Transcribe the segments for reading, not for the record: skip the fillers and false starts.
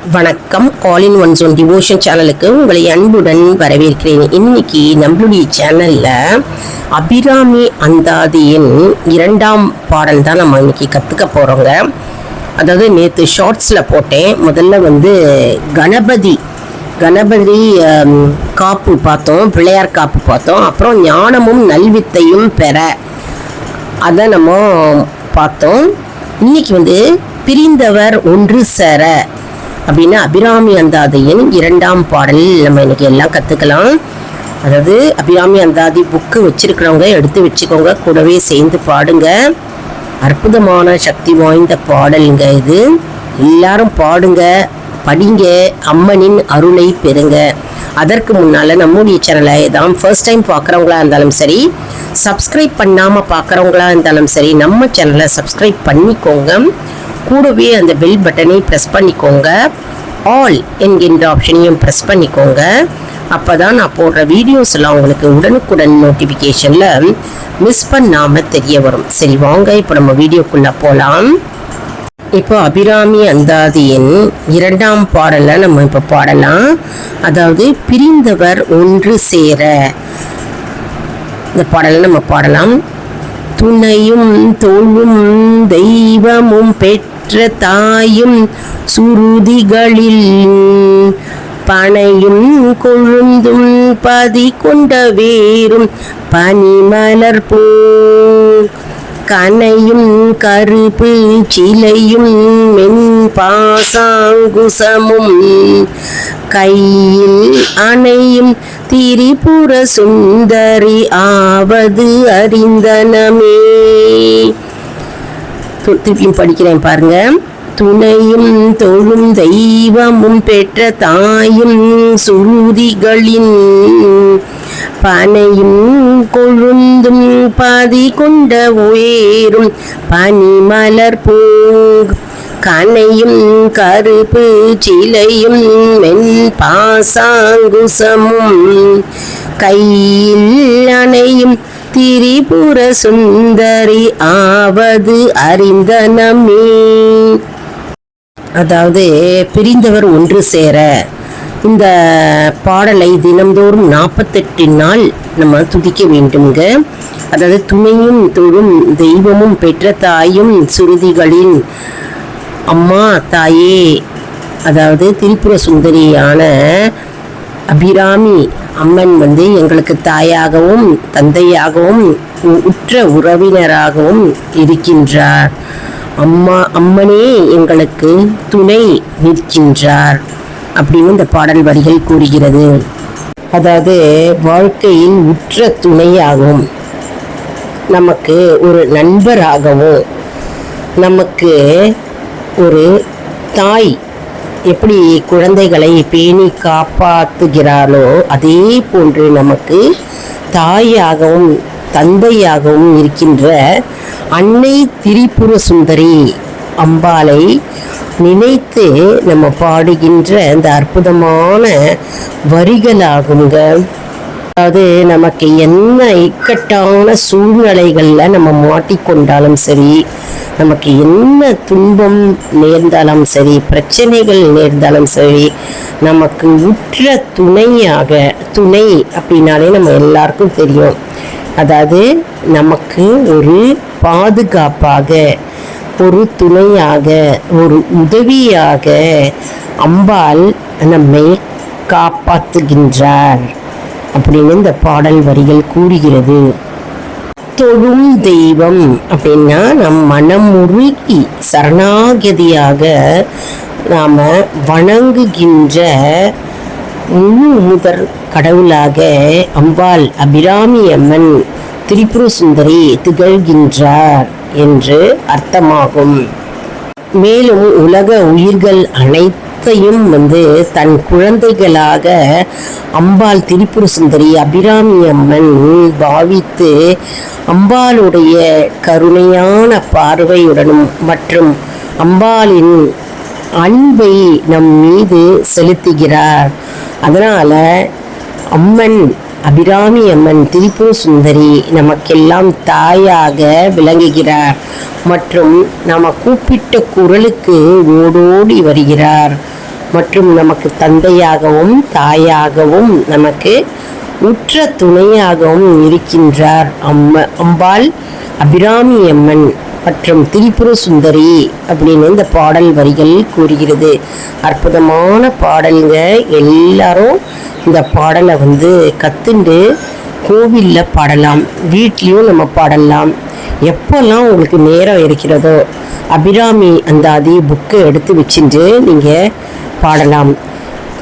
வணக்கம். All in one zone devotion சேனலுக்கு உங்களை அன்புடன் வரவேற்கிறேன். இன்னைக்கு நம்மளுடைய சேனல்ல அபிராமி அந்தாதியின் 2ஆம் பாடல் தான் நம்ம இன்னைக்கு கற்றுக்க போகிறோங்க. அதாவது நேற்று ஷார்ட்ஸில் போட்டேன். முதல்ல கணபதி காப்பு பார்த்தோம், பிள்ளையார் காப்பு பார்த்தோம். அப்புறம் ஞானமும் நல்வித்தையும் பெற அதை நம்ம பார்த்தோம். இன்னைக்கு பிரிந்தவர் ஒன்று சேர அப்படின்னா அபிராமி அந்தாதியின் 2ஆம் பாடல் நம்ம இன்னைக்கு எல்லாம் கற்றுக்கலாம். அதாவது அபிராமி அந்தாதி புக்கு வச்சிருக்கிறவங்க எடுத்து வச்சுக்கோங்க, கூடவே சேர்ந்து பாடுங்க. அற்புதமான சக்தி வாய்ந்த பாடலுங்க இது. எல்லாரும் பாடுங்க, படிங்க, அம்மனின் அருளை பெறுங்க. அதற்கு முன்னால் நம்முடைய சேனலை தான் ஃபர்ஸ்ட் டைம் பார்க்குறவங்களா இருந்தாலும் சரி, சப்ஸ்கிரைப் பண்ணாமல் பார்க்குறவங்களா இருந்தாலும் சரி, நம்ம சேனலை சப்ஸ்கிரைப் பண்ணிக்கோங்க. கூடவே அந்த பெல் பட்டனை ப்ரெஸ் பண்ணிக்கோங்க. ஆல் என்கின்ற ஆப்ஷனையும் ப்ரெஸ் பண்ணிக்கோங்க. அப்போ தான் நான் போடுற வீடியோஸ் எல்லாம் உங்களுக்கு உடனுக்குடன் நோட்டிஃபிகேஷனில் மிஸ் பண்ணாமல் தெரிய வரும். சரி வாங்க, இப்போ நம்ம வீடியோக்குள்ளே போகலாம். இப்போ அபிராமி அந்தாதியின் 2ஆம் பாடலை நம்ம இப்போ பாடலாம். அதாவது பிரிந்தவர் ஒன்று சேர இந்த பாடலை நம்ம பாடலாம். துணையும் தோளும் தெய்வமும் பெற்ற தாயும் சுருதிகளில் பனையும் கொழுந்தும் பதி கொண்ட வேரும் பனிமலர் போ கனையும் கருப்பு சிலையும் மென்பாசாங்குசமும் கையில் அணையும் திரிபுர சுந்தரி ஆவது அறிந்தனமே. திருப்பியும் படிக்கிறேன் பாருங்க. துணையும் தொழும் தெய்வமும் பெற்ற தாயும் சுருதிகளின் பனையும் கொழுந்தும் பாதி கொண்ட உயரும் பனிமலர் பூ கனையும் கருப்பு சிலையும் மென்பாசாங்குசமும் கையில் அணையும் திரிபுர சுந்தரி ஆவது அறிந்தனமே. அதாவது பிரிந்தவர் ஒன்று சேர இந்த பாடலை தினந்தோறும் 48 நாள் நம்ம துதிக்க வேண்டுங்க. அதாவது துணையும் தொழும் தெய்வமும் பெற்ற தாயும் சுருதிகளின் அம்மா தாயே, அதாவது திரிபுர சுந்தரியான அபிராமி அம்மன் எங்களுக்கு தாயாகவும் தந்தையாகவும் உற்ற உறவினராகவும் இருக்கின்றார். அம்மனே எங்களுக்கு துணை நிற்கின்றார் அப்படின்னு இந்த பாடல் வரிகள் கூறுகிறது. அதாவது வாழ்க்கையில் உற்ற துணையாகவும், நமக்கு ஒரு நண்பராகவும், நமக்கு ஒரு தாய் எப்படி குழந்தைகளை பேணி காப்பாற்றுகிறாளோ அதே போன்று நமக்கு தாயாகவும் தந்தையாகவும் இருக்கின்ற அன்னை திரிபுர சுந்தரி அம்பாளை நினைத்து நம்ம பாடுகின்ற இந்த அற்புதமான வரிகளாகுங்க. அதாவது நமக்கு என்ன இக்கட்டான சூழ்நிலைகளில் நம்ம மாட்டிக்கொண்டாலும் சரி, நமக்கு என்ன துன்பம் நேர்ந்தாலும் சரி, பிரச்சனைகள் நேர்ந்தாலும் சரி, நமக்கு உற்ற துணையாக, துணை அப்படின்னாலே நம்ம எல்லாருக்கும் தெரியும். அதாவது நமக்கு ஒரு பாதுகாப்பாக, ஒரு துணையாக, ஒரு உதவியாக அம்பாள் நம்மை காப்பாற்றுகின்றார் அப்படின்னு இந்த பாடல் வரிகள் கூறுகிறது. தொழும் தெய்வம் அப்படின்னா நம் மனமுருகி சரணாகதியாக நாம் வணங்குகின்ற முழு முதற் கடவுளாக அம்பாள் அபிராமி அம்மன் திரிபுர சுந்தரி திகழ்கின்றார் என்று அர்த்தமாகும். மேலும் உலக உயிர்கள் அனைத்தையும் தன் குழந்தைகளாக அம்பாள் திரிபுர சுந்தரி அபிராமி அம்மன் பாவித்து அம்பாளுடைய கருணையான பார்வையுடனும் மற்றும் அம்பாளின் அன்பை நம் மீது செலுத்துகிறார். அதனால அம்மன் அபிராமி அம்மன் திரிபுர சுந்தரி நமக்கெல்லாம் தாயாக விளங்குகிறார் மற்றும் நாம் கூப்பிட்ட குரலுக்கு ஓடோடி வருகிறார். மற்றும் நமக்கு தந்தையாகவும் தாயாகவும் நமக்கு உற்ற துணையாகவும் இருக்கின்றார் அம்பாள் அபிராமி அம்மன் மற்றும் திரிபுர சுந்தரி அப்படின்னு இந்த பாடல் வரிகள் கூறுகிறது. அற்புதமான பாடல்ங்க. எல்லாரும் இந்த பாடலை கத்துண்டு கோவிலில் பாடலாம், வீட்லேயும் நம்ம பாடலாம். எப்போல்லாம் உங்களுக்கு நேரம் இருக்கிறதோ அபிராமி அந்தாதி புக்கை எடுத்து வச்சுட்டு நீங்கள் பாடலாம்.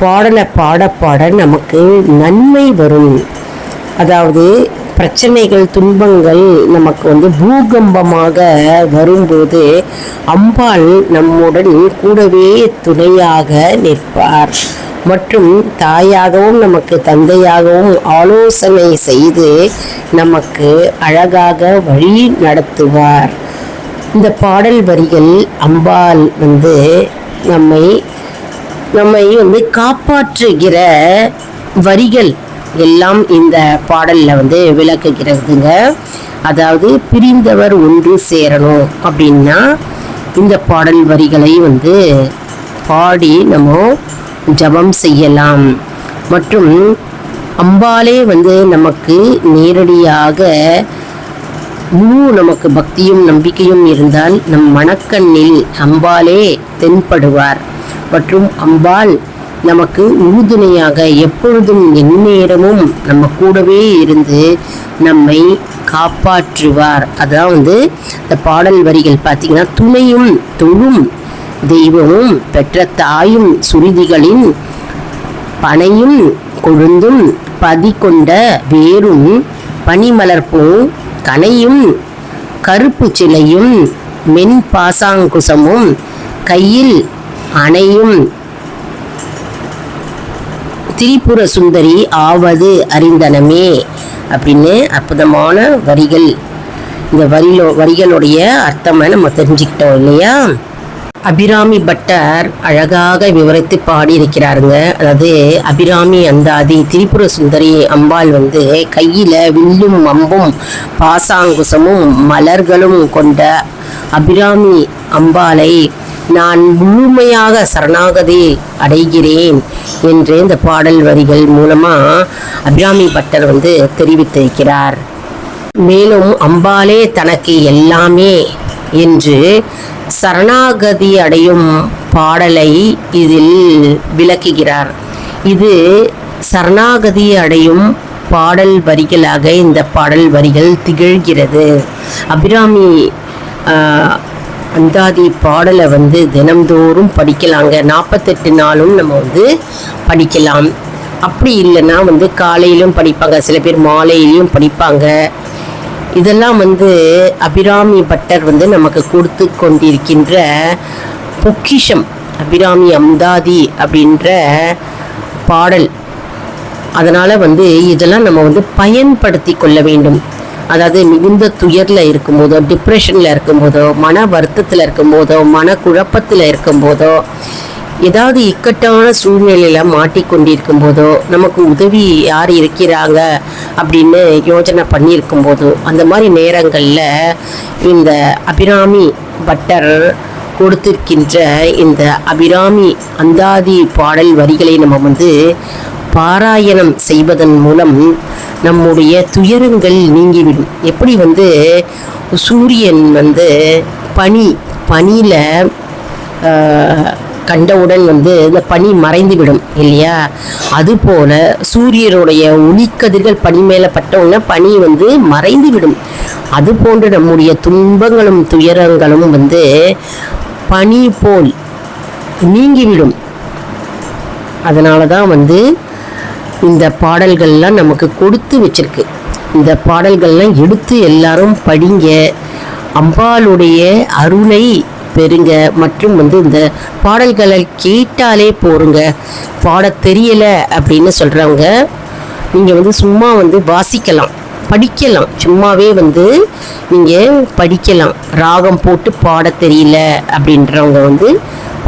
பாடலை பாட பாட நமக்கு நன்மை வரும். அதாவது பிரச்சனைகள் துன்பங்கள் நமக்கு பூகம்பமாக வரும்போது அம்பாள் நம்முடன் கூடவே துணையாக நிற்பார். மற்றும் தாயாகவும் நமக்கு தந்தையாகவும் ஆலோசனை செய்து நமக்கு அழகாக வழி நடத்துவார். இந்த பாடல் வரிகள் அம்பாள் நம்மை காப்பாற்றுகிற வரிகள் எல்லாம் இந்த பாடல்ல விளக்குகிறதுங்க. அதாவது பிரிந்தவர் ஒன்று சேரணும் அப்படின்னா இந்த பாடல் வரிகளை பாடி நம்ம ஜபம் செய்யலாம். மற்றும் அம்பாளே நமக்கு நேரடியாக நமக்கு பக்தியும் நம்பிக்கையும் இருந்தால் நம் மனக்கண்ணில் அம்பாளே தென்படுவார். மற்றும் அம்பாள் நமக்கு உறுதுணையாக எப்பொழுதும் எந்நேரமும் நம்ம கூடவே இருந்து நம்மை காப்பாற்றுவார். அதான் இந்த பாடல் வரிகள் பார்த்தீங்கன்னா, துணையும் தொழும் தெய்வமும் பெற்ற தாயும் சுருதிகளின் பனையும் கொழுந்தும் பதி கொண்ட வேரும் பனிமலர்பூ கனையும் கருப்பு சிலையும் மென் பாசாங்குசமும் கையில் அணையும் திரிபுர சுந்தரி ஆவது அறிந்தனமே அப்படின்னு அற்புதமான வரிகள். இந்த வரிகளுடைய அர்த்தம் நம்ம தெரிஞ்சுக்கிட்டோம் இல்லையா? அபிராமி பட்டர் அழகாக விவரித்து பாடியிருக்கிறாருங்க. அதாவது அபிராமி அந்தாதி திரிபுர சுந்தரி அம்பாள் கையில வில்லும் அம்பும் பாசாங்குசமும் மலர்களும் கொண்ட அபிராமி அம்பாளை நான் முழுமையாக சரணாகதி அடைகிறேன் என்று இந்த பாடல் வரிகள் மூலமா அபிராமி பட்டர் தெரிவித்திருக்கிறார். மேலும் அம்பாளே தனக்கு எல்லாமே என்று சரணாகதி அடையும் பாடலை இதில் விளக்குகிறார். இது சரணாகதி அடையும் பாடல் வரிகளாக இந்த பாடல் வரிகள் திகழ்கிறது. அபிராமி அந்தாதி பாடலை தினம்தோறும் படிக்கலாங்க. 48 நாளும் நம்ம படிக்கலாம். அப்படி இல்லைன்னா காலையிலும் படிப்பாங்க, சில பேர் மாலையிலையும் படிப்பாங்க. இதெல்லாம் அபிராமி பட்டர் நமக்கு கொடுத்து கொண்டிருக்கின்ற பொக்கிஷம். அபிராமி அந்தாதி அப்படின்ற பாடல். அதனால் இதெல்லாம் நம்ம பயன்படுத்தி கொள்ள வேண்டும். அதாவது மிகுந்த துயரில் இருக்கும்போதோ, டிப்ரெஷனில் இருக்கும்போதோ, மன வருத்தத்தில் இருக்கும்போதோ, மன குழப்பத்தில் இருக்கும்போதோ, ஏதாவது இக்கட்டான சூழ்நிலையில் மாட்டிக்கொண்டிருக்கும் போதோ, நமக்கு உதவி யார் இருக்கிறாங்க அப்படின்னு யோசனை பண்ணியிருக்கும் போதோ, அந்த மாதிரி நேரங்களில் இந்த அபிராமி பட்டர் கொடுத்திருக்கின்ற இந்த அபிராமி அந்தாதி பாடல் வரிகளை நம்ம பாராயணம் செய்வதன் மூலம் நம்முடைய துயரங்கள் நீங்கிவிடும். எப்படி சூரியன் பனியில் கண்டவுடன் இந்த பனி மறைந்துவிடும் இல்லையா? அதுபோல சூரியனுடைய ஒளிக்கதிர்கள் பனி மேலே பட்டவுடனே பனி மறைந்துவிடும். அதுபோன்று நம்முடைய துன்பங்களும் துயரங்களும் பனி போல் நீங்கிவிடும். அதனால தான் இந்த பாடல்கள்லாம் நமக்கு கொடுத்து வச்சிருக்கு. இந்த பாடல்கள்லாம் எடுத்து எல்லாரும் படிங்க, அம்பாளுடைய அருளை பெறுங்க. மற்றும் இந்த பாடல்களை கேட்டாலே போருங்க. பாட தெரியலை அப்படின்னு சொல்கிறவங்க நீங்கள் சும்மா வாசிக்கலாம், படிக்கலாம். சும்மாவே நீங்கள் படிக்கலாம். ராகம் போட்டு பாட தெரியல அப்படின்றவங்க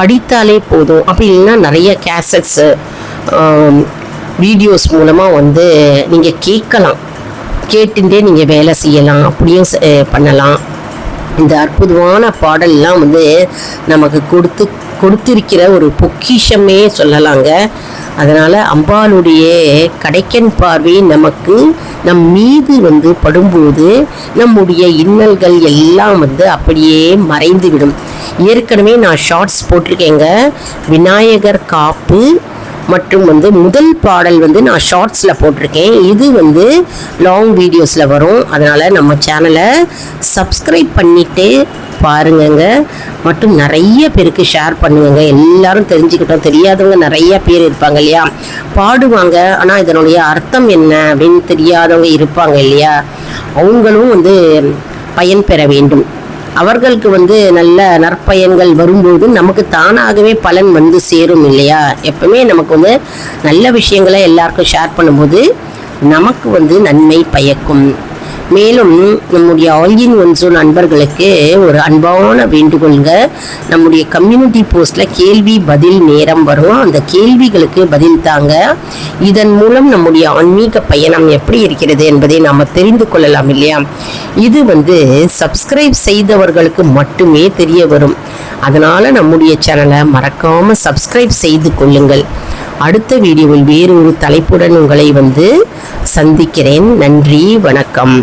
படித்தாலே போதும். அப்படி இல்லைன்னா நிறைய கேசட்ஸு வீடியோஸ் மூலமாக நீங்கள் கேட்கலாம். கேட்டுட்டே நீங்கள் வேலை செய்யலாம், அப்படியும் பண்ணலாம். இந்த அற்புதமான பாடல்லாம் நமக்கு கொடுத்து கொடுத்திருக்கிற ஒரு பொக்கிஷமே சொல்லலாங்க. அதனால் அம்பாளுடைய கடைக்கன் பார்வை நமக்கு நம் மீது படும்போது நம்முடைய இன்னல்கள் எல்லாம் அப்படியே மறைந்துவிடும். ஏற்கனவே நான் ஷார்ட்ஸ் போட்டிருக்கேங்க. விநாயகர் காப்பு மற்றும் முதல் பாடல் நான் ஷார்ட்ஸில் போட்டிருக்கேன். இது லாங் வீடியோஸில் வரும். அதனால் நம்ம சேனலை சப்ஸ்கிரைப் பண்ணிவிட்டு பாருங்கங்க. மற்றும் நிறைய பேருக்கு ஷேர் பண்ணுங்க. எல்லாரும் தெரிஞ்சுக்கிட்டோம். தெரியாதவங்க நிறைய பேர் இருப்பாங்க இல்லையா, பாடுவாங்க ஆனால் இதனுடைய அர்த்தம் என்ன அப்படின்னு தெரியாதவங்க இருப்பாங்க இல்லையா, அவங்களும் பயன் பெற வேண்டும். அவர்களுக்கு நல்ல நற்பயன்கள் வரும்போது நமக்கு தானாகவே பலன் சேரும் இல்லையா. எப்பவுமே நமக்கு நல்ல விஷயங்களை எல்லாருக்கும் ஷேர் பண்ணும்போது நமக்கு நன்மை பயக்கும். மேலும் நம்முடைய ஆல் இன் ஒன் ஷோ நண்பர்களுக்கு ஒரு அன்பான வேண்டுகோளுங்க. நம்முடைய கம்யூனிட்டி போஸ்ட்டில் கேள்வி பதில் நேரம் வரும். அந்த கேள்விகளுக்கு பதில் தாங்க. இதன் மூலம் நம்முடைய ஆன்மீக பயணம் எப்படி இருக்கிறது என்பதை நாம் தெரிந்து கொள்ளலாம் இல்லையா. இது சப்ஸ்கிரைப் செய்தவர்களுக்கு மட்டுமே தெரிய வரும். அதனால் நம்முடைய சேனலை மறக்காமல் சப்ஸ்கிரைப் செய்து கொள்ளுங்கள். அடுத்த வீடியோவில் வேறு ஒரு தலைப்புடன் உங்களை சந்திக்கிறேன். நன்றி, வணக்கம்.